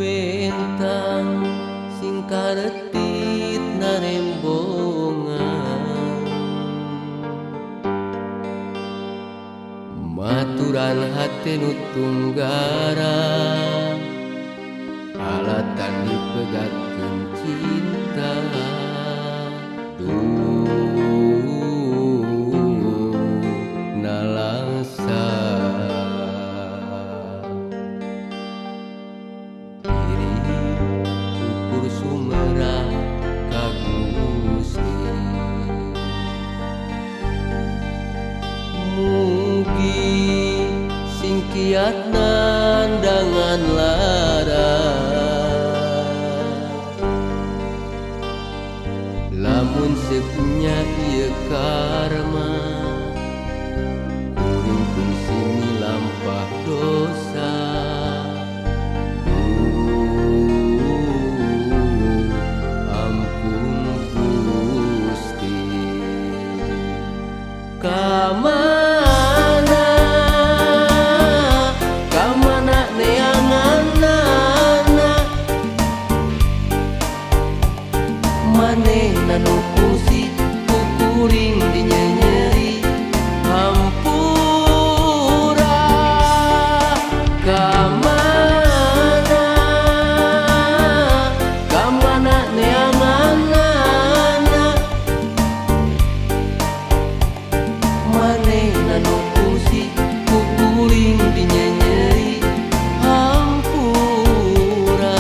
bentang sing karetit narembongan, maturan hati nu tunggara alatan dipegatkeun cinta. Nalangsa diri ukur sumerah ka Gusti, mugi sing kiat nandangan lara, lamun sepunya ieu karma kuring kungsi milampah dosa. Ampun Gusti, kamana neanganana manehna nu kungsi ku kuring dinyenyeri hampura. Kamana neanganana manehna nu kungsi ku kuring dinyenyeri hampura.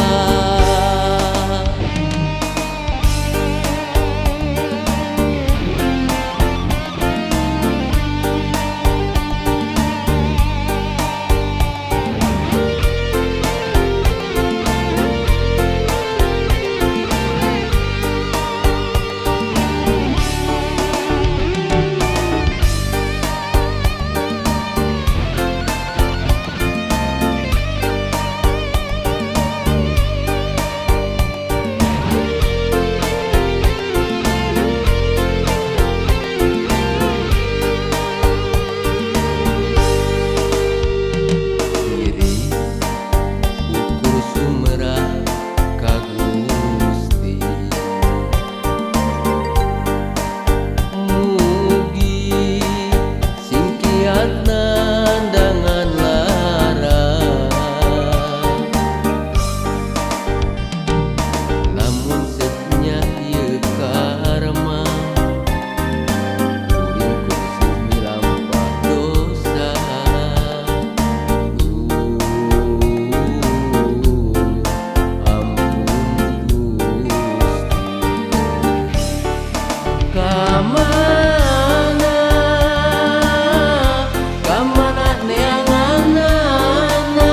Kamana neanganana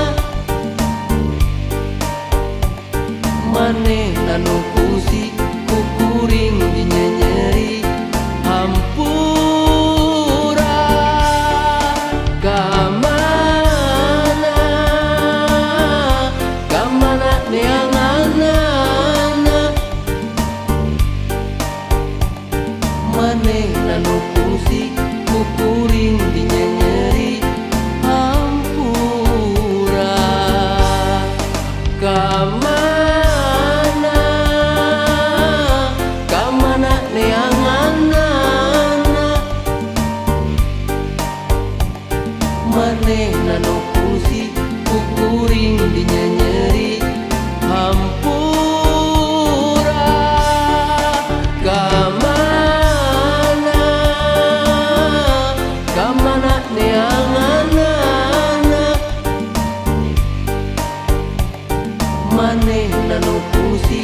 manehna nu kungsi ku kuring dinyenyeri hampura. Kamana neanganana manehna nu kungsi ku kuring dinyenyeri hampura. Kamana neanganana manehna nu kungsi ku kuring dinyenyeri hampura. Kamana neanganana manehna nu kungsi